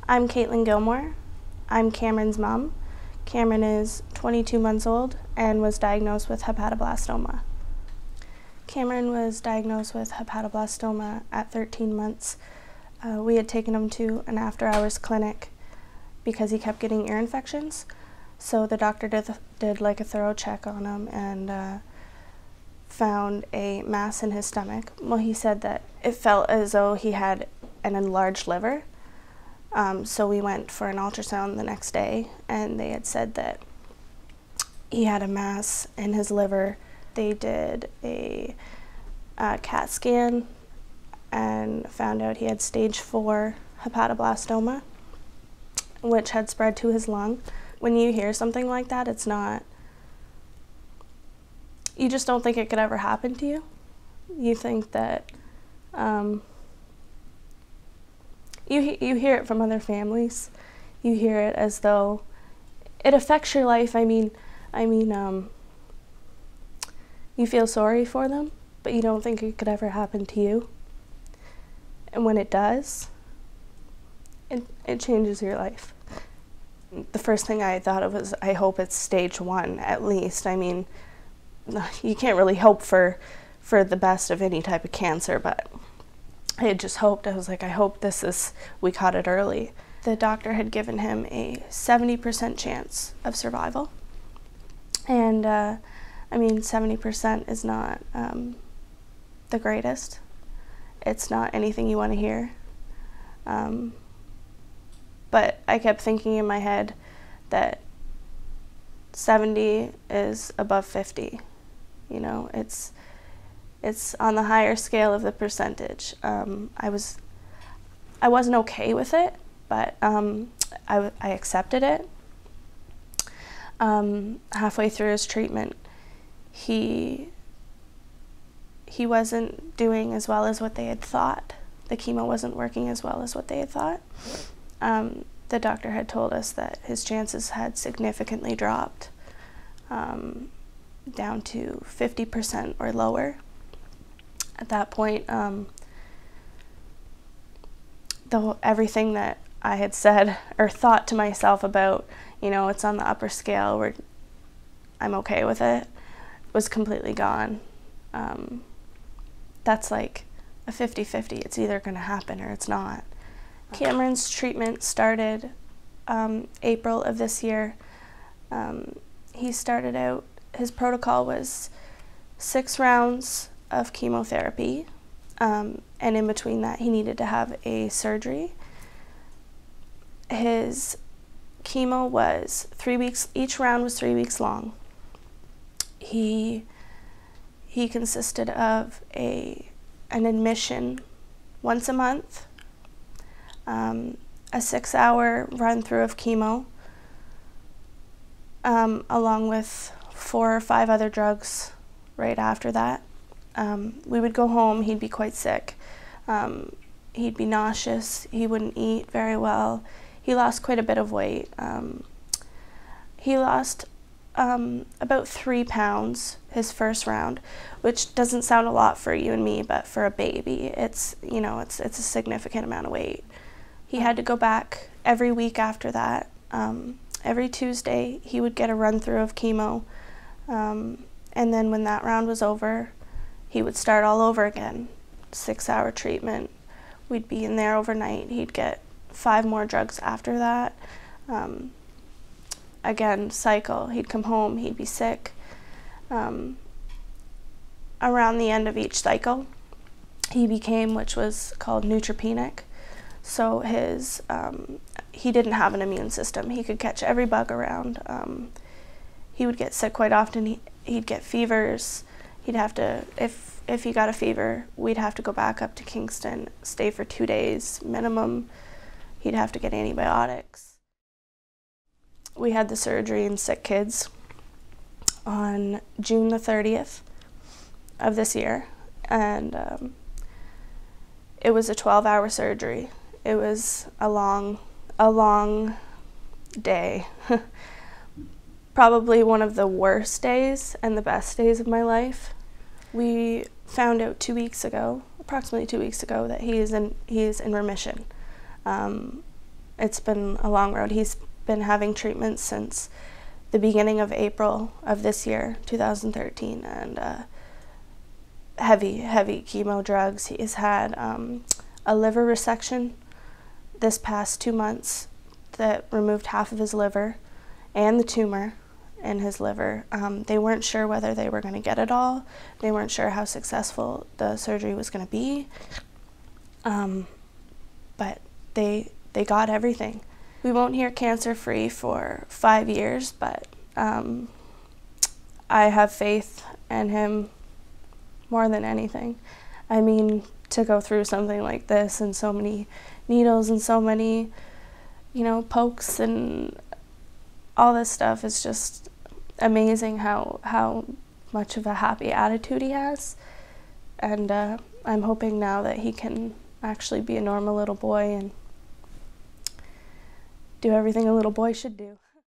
I'm Caitlin Gilmour. I'm Camren's mom. Camren is 22 months old and was diagnosed with hepatoblastoma. Camren was diagnosed with hepatoblastoma at 13 months. We had taken him to an after-hours clinic because he kept getting ear infections. So the doctor did like a thorough check on him and found a mass in his stomach. Well, he said that it felt as though he had an enlarged liver. So we went for an ultrasound the next day, and they had said that he had a mass in his liver. They did a CAT scan and found out he had stage 4 hepatoblastoma, which had spread to his lung. When you hear something like that, it's not, you just don't think it could ever happen to you. You think that, you hear it from other families. You hear it as though it affects your life. I mean, you feel sorry for them, but you don't think it could ever happen to you. And when it does, it changes your life. The first thing I thought of was, I hope it's stage 1 at least. I mean, you can't really hope for the best of any type of cancer, but I had just hoped. I was like, I hope we caught it early. The doctor had given him a 70% chance of survival. And I mean, 70% is not the greatest. It's not anything you want to hear. But I kept thinking in my head that 70 is above 50. You know, it's on the higher scale of the percentage. I wasn't okay with it, but I accepted it. Halfway through his treatment, he wasn't doing as well as what they had thought. The chemo wasn't working as well as what they had thought. The doctor had told us that his chances had significantly dropped down to 50% or lower. At that point, everything that I had said or thought to myself about, you know, it's on the upper scale, where I'm okay with it, was completely gone. That's like a 50-50. It's either going to happen or it's not. Camren's treatment started April of this year. He started out, his protocol was 6 rounds of chemotherapy, and in between that he needed to have a surgery. His chemo was 3 weeks, each round was 3 weeks long. He consisted of an admission once a month, a 6-hour run through of chemo, along with 4 or 5 other drugs right after that. We would go home, he'd be quite sick. He'd be nauseous, he wouldn't eat very well. He lost quite a bit of weight. He lost about 3 pounds his first round, which doesn't sound a lot for you and me, but for a baby, it's, you know, it's a significant amount of weight. He had to go back every week after that. Every Tuesday he would get a run through of chemo, and then when that round was over, he would start all over again. 6-hour treatment. We'd be in there overnight. He'd get 5 more drugs after that. Again, cycle. He'd come home, he'd be sick. Around the end of each cycle, he became, which was called neutropenic. So he didn't have an immune system. He could catch every bug around. He would get sick quite often. He'd get fevers. He'd have to, if he got a fever, we'd have to go back up to Kingston, stay for 2 days minimum. He'd have to get antibiotics. We had the surgery in Sick Kids on June the 30th of this year, and it was a 12-hour surgery. It was a long day. Probably one of the worst days and the best days of my life. We found out 2 weeks ago, approximately 2 weeks ago, that he is in remission. it's been a long road. He's been having treatment since the beginning of April of this year, 2013, and heavy chemo drugs. He's had a liver resection this past 2 months that removed half of his liver and the tumor in his liver. They weren't sure whether they were going to get it all. They weren't sure how successful the surgery was going to be, but they got everything. We won't hear cancer-free for 5 years, but I have faith in him more than anything. I mean, to go through something like this and so many needles and so many, pokes and all this stuff is just amazing how much of a happy attitude he has. And I'm hoping now that he can actually be a normal little boy and do everything a little boy should do.